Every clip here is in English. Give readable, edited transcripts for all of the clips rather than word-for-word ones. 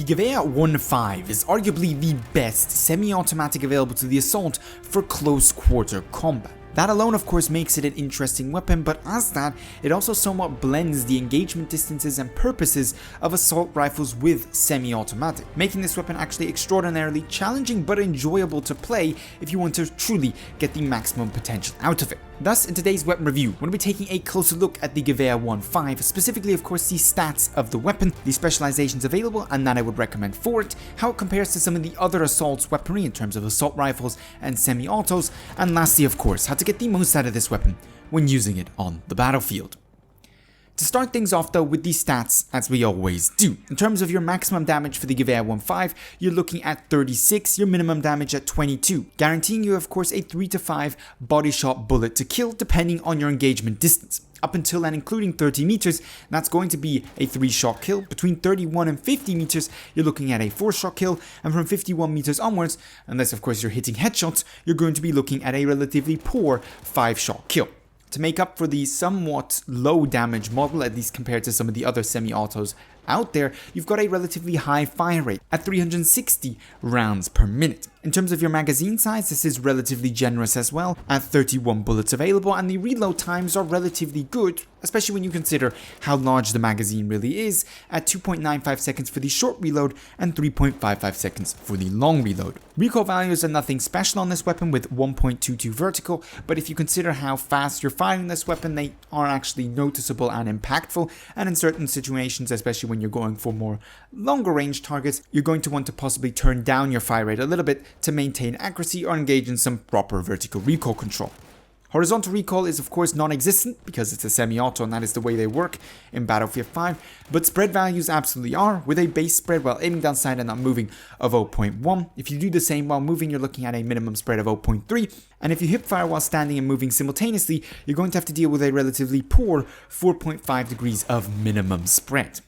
The Gewehr 1.5 is arguably the best semi-automatic available to the assault for close quarter combat. That alone of course makes it an interesting weapon, but as that, it also somewhat blends the engagement distances and purposes of assault rifles with semi-automatic, making this weapon actually extraordinarily challenging but enjoyable to play if you want to truly get the maximum potential out of it. Thus, in today's weapon review, we're going to be taking a closer look at the Gewehr 1.5, specifically of course the stats of the weapon, the specializations available and that I would recommend for it, how it compares to some of the other assault's weaponry in terms of assault rifles and semi-autos, and lastly of course how to get the most out of this weapon when using it on the battlefield. To start things off though with the stats, as we always do. In terms of your maximum damage for the Gewehr 1.5, you're looking at 36, your minimum damage at 22, guaranteeing you of course a 3 to 5 body shot bullet to kill depending on your engagement distance. Up until and including 30 meters, that's going to be a 3-shot kill. Between 31 and 50 meters, you're looking at a 4-shot kill, and from 51 meters onwards, unless of course you're hitting headshots, you're going to be looking at a relatively poor 5-shot kill. To make up for the somewhat low damage model, at least compared to some of the other semi-autos out there, you've got a relatively high fire rate at 360 rounds per minute. In terms of your magazine size, this is relatively generous as well, at 31 bullets available, and the reload times are relatively good, especially when you consider how large the magazine really is, at 2.95 seconds for the short reload and 3.55 seconds for the long reload. Recoil values are nothing special on this weapon with 1.22 vertical, but if you consider how fast you're firing this weapon, they are actually noticeable and impactful, and in certain situations, especially when you're going for more longer range targets, you're going to want to possibly turn down your fire rate a little bit to maintain accuracy or engage in some proper vertical recoil control. Horizontal recoil is of course non-existent because it's a semi-auto and that is the way they work in Battlefield 5, but spread values absolutely are, with a base spread while aiming down sight and not moving of 0.1. If you do the same while moving, you're looking at a minimum spread of 0.3, and if you hip fire while standing and moving simultaneously, you're going to have to deal with a relatively poor 4.5 degrees of minimum spread.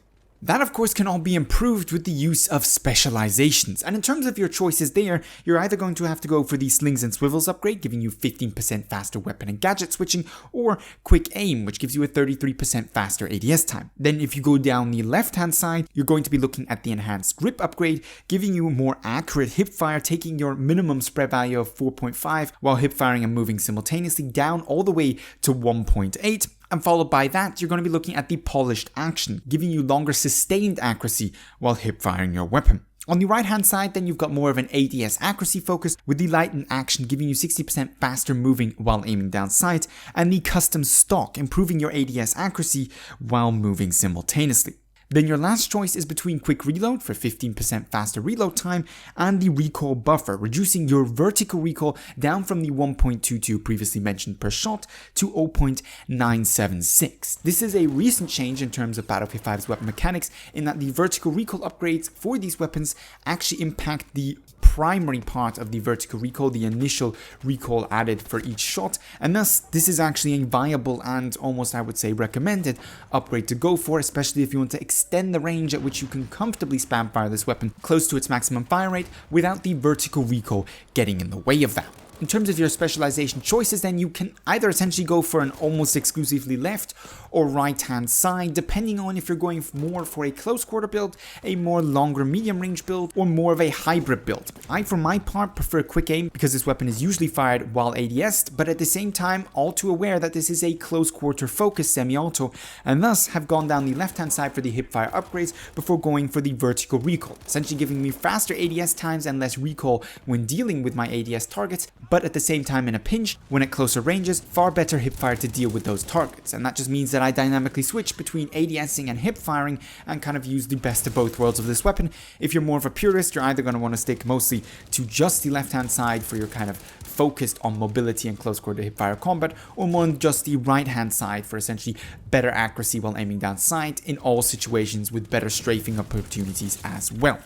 That of course can all be improved with the use of specializations, and in terms of your choices there, you're either going to have to go for the slings and swivels upgrade, giving you 15% faster weapon and gadget switching, or quick aim, which gives you a 33% faster ADS time. Then if you go down the left hand side, you're going to be looking at the enhanced grip upgrade, giving you more accurate hip fire, taking your minimum spread value of 4.5 while hip firing and moving simultaneously down all the way to 1.8. And followed by that, you're going to be looking at the polished action, giving you longer sustained accuracy while hip firing your weapon. On the right hand side, then you've got more of an ADS accuracy focus, with the lightened action giving you 60% faster moving while aiming down sight, and the custom stock improving your ADS accuracy while moving simultaneously. Then your last choice is between quick reload for 15% faster reload time and the recoil buffer, reducing your vertical recoil down from the 1.22 previously mentioned per shot to 0.976. This is a recent change in terms of Battlefield 5's weapon mechanics, in that the vertical recoil upgrades for these weapons actually impact the primary part of the vertical recoil, the initial recoil added for each shot, and thus this is actually a viable and almost, I would say, recommended upgrade to go for, especially if you want to extend the range at which you can comfortably spam fire this weapon close to its maximum fire rate without the vertical recoil getting in the way of that. In terms of your specialization choices, then you can either essentially go for an almost exclusively left or right hand side, depending on if you're going more for a close quarter build, a more longer medium range build, or more of a hybrid build. I for my part prefer quick aim because this weapon is usually fired while ADS'd, but at the same time all too aware that this is a close quarter focused semi-auto, and thus have gone down the left hand side for the hip fire upgrades before going for the vertical recoil, essentially giving me faster ADS times and less recoil when dealing with my ADS targets, but at the same time in a pinch, when at closer ranges, far better hip fire to deal with those targets. And that just means that I dynamically switch between ADSing and hip firing and kind of use the best of both worlds of this weapon. If you're more of a purist, you're either going to want to stick mostly to just the left hand side for your kind of focused on mobility and close quarter hip fire combat, or more on just the right hand side for essentially better accuracy while aiming down sight in all situations with better strafing opportunities as well.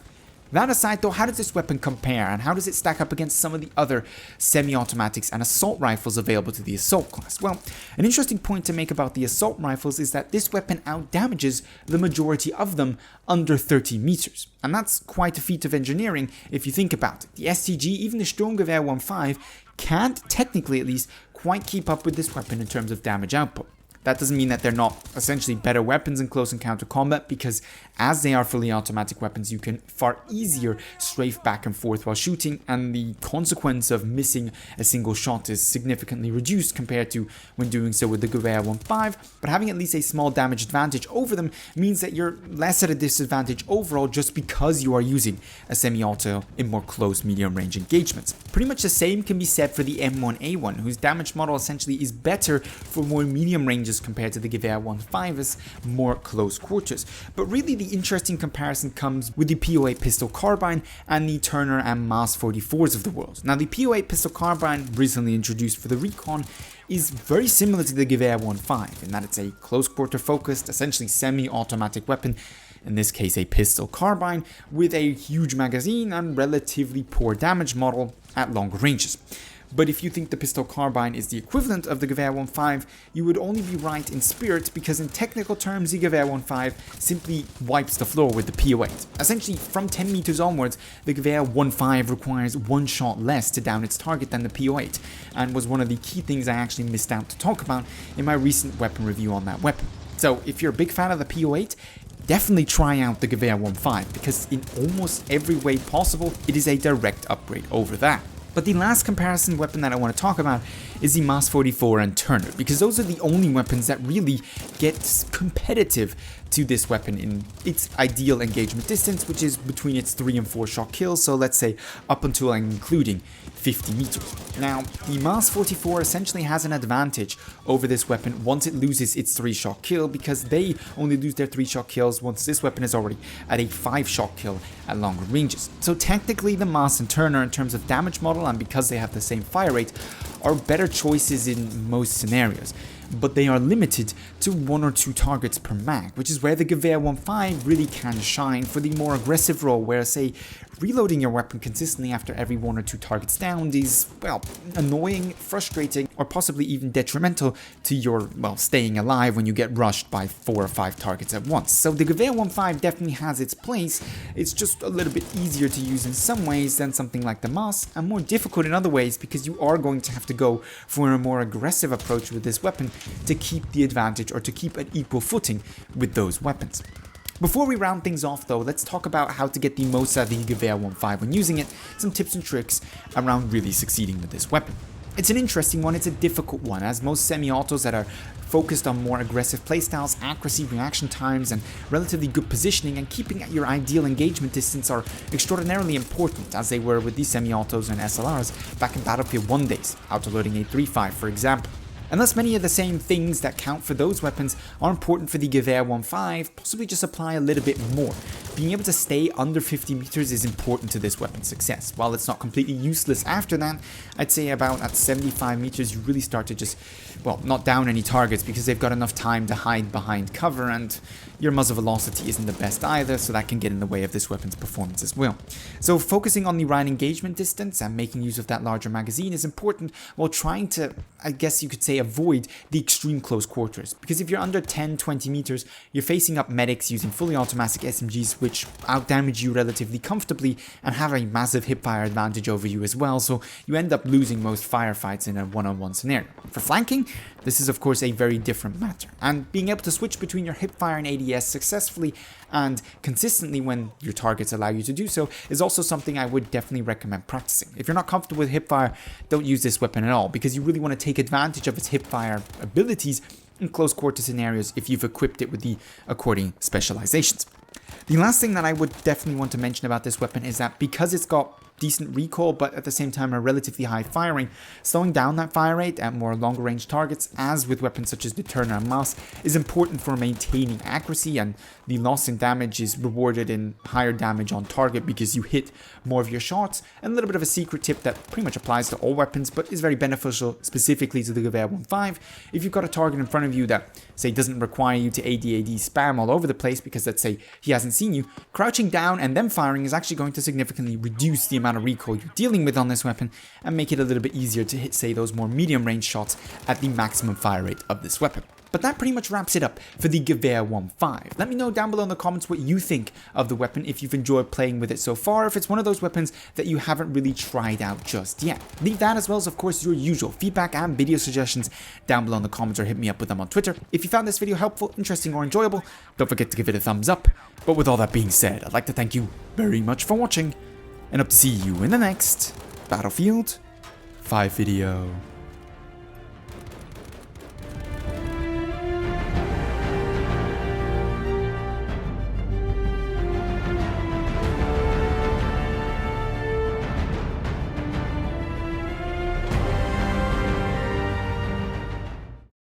That aside though, how does this weapon compare and how does it stack up against some of the other semi-automatics and assault rifles available to the assault class? Well, an interesting point to make about the assault rifles is that this weapon out-damages the majority of them under 30 meters. And that's quite a feat of engineering if you think about it. The STG, even the Gewehr 1.5, can't, technically at least, quite keep up with this weapon in terms of damage output. That doesn't mean that they're not essentially better weapons in close encounter combat, because as they are fully automatic weapons, you can far easier strafe back and forth while shooting, and the consequence of missing a single shot is significantly reduced compared to when doing so with the Gewehr 1.5, but having at least a small damage advantage over them means that you're less at a disadvantage overall just because you are using a semi-auto in more close medium range engagements. Pretty much the same can be said for the M1A1, whose damage model essentially is better for more medium ranges compared to the Gewehr 1.5's more close quarters. But really the interesting comparison comes with the P08 pistol carbine and the Turner and Mas 44s of the world. Now the P08 pistol carbine, recently introduced for the Recon, is very similar to the Gewehr 1.5 in that it's a close quarter focused, essentially semi-automatic weapon, in this case a pistol carbine, with a huge magazine and relatively poor damage model at longer ranges. But if you think the pistol carbine is the equivalent of the Gewehr 1.5, you would only be right in spirit, because in technical terms the Gewehr 1.5 simply wipes the floor with the P08. Essentially from 10 meters onwards, the Gewehr 1.5 requires one shot less to down its target than the P08, and was one of the key things I actually missed out to talk about in my recent weapon review on that weapon. So if you're a big fan of the P08, definitely try out the Gewehr 1.5, because in almost every way possible, it is a direct upgrade over that. But the last comparison weapon that I want to talk about is the Mas 44 and Turner, because those are the only weapons that really get competitive to this weapon in its ideal engagement distance, which is between its 3 and 4 shot kills, so let's say up until and including 50 meters. Now, the Mas 44 essentially has an advantage over this weapon once it loses its 3 shot kill, because they only lose their 3 shot kills once this weapon is already at a 5 shot kill at longer ranges. So technically the Mas and Turner, in terms of damage model and because they have the same fire rate, are better choices in most scenarios, but they are limited to 1 or 2 targets per mag, which is where the Gewehr 1.5 really can shine for the more aggressive role, where, say, reloading your weapon consistently after every 1 or 2 targets downed is, well, annoying, frustrating, or possibly even detrimental to your, well, staying alive when you get rushed by 4 or 5 targets at once. So the Gewehr 1.5 definitely has its place. It's just a little bit easier to use in some ways than something like the Mas, and more difficult in other ways, because you are going to have to go for a more aggressive approach with this weapon to keep the advantage, or to keep an equal footing with those weapons. Before we round things off though, let's talk about how to get the most out of the Gewehr 1.5 when using it, some tips and tricks around really succeeding with this weapon. It's an interesting one, it's a difficult one, as most semi-autos that are focused on more aggressive playstyles, accuracy, reaction times, and relatively good positioning and keeping at your ideal engagement distance are extraordinarily important, as they were with these semi-autos and SLRs back in Battlefield 1 days, autoloading a 3.5 for example. And thus many of the same things that count for those weapons are important for the Gewehr 1.5, possibly just apply a little bit more. Being able to stay under 50 meters is important to this weapon's success. While it's not completely useless after that, I'd say about at 75 meters you really start to just, well, not down any targets, because they've got enough time to hide behind cover, and your muzzle velocity isn't the best either, so that can get in the way of this weapon's performance as well. So focusing on the right engagement distance and making use of that larger magazine is important, while trying to, I guess you could say, avoid the extreme close quarters, because if you're under 10-20 meters, you're facing up medics using fully automatic SMGs which outdamage you relatively comfortably and have a massive hipfire advantage over you as well, so you end up losing most firefights in a one-on-one scenario. For flanking, this is of course a very different matter, and being able to switch between your hipfire and ADS successfully and consistently when your targets allow you to do so is also something I would definitely recommend practicing. If you're not comfortable with hipfire, don't use this weapon at all, because you really want to take advantage of its hipfire abilities in close quarter scenarios if you've equipped it with the according specializations. The last thing that I would definitely want to mention about this weapon is that because it's got decent recoil but at the same time a relatively high firing, slowing down that fire rate at more longer range targets, as with weapons such as the Turner and Mas, is important for maintaining accuracy, and the loss in damage is rewarded in higher damage on target because you hit more of your shots. And a little bit of a secret tip that pretty much applies to all weapons but is very beneficial specifically to the Gewehr 1.5: if you've got a target in front of you that, say, doesn't require you to AD spam all over the place because, let's say, he hasn't seen you, crouching down and then firing is actually going to significantly reduce the amount amount of recoil you're dealing with on this weapon and make it a little bit easier to hit, say, those more medium range shots at the maximum fire rate of this weapon. But that pretty much wraps it up for the Gewehr 1.5. Let me know down below in the comments what you think of the weapon, if you've enjoyed playing with it so far, if it's one of those weapons that you haven't really tried out just yet. Leave that as well as, of course, your usual feedback and video suggestions down below in the comments, or hit me up with them on Twitter. If you found this video helpful, interesting, or enjoyable, don't forget to give it a thumbs up. But with all that being said, I'd like to thank you very much for watching, and hope to see you in the next Battlefield 5 video.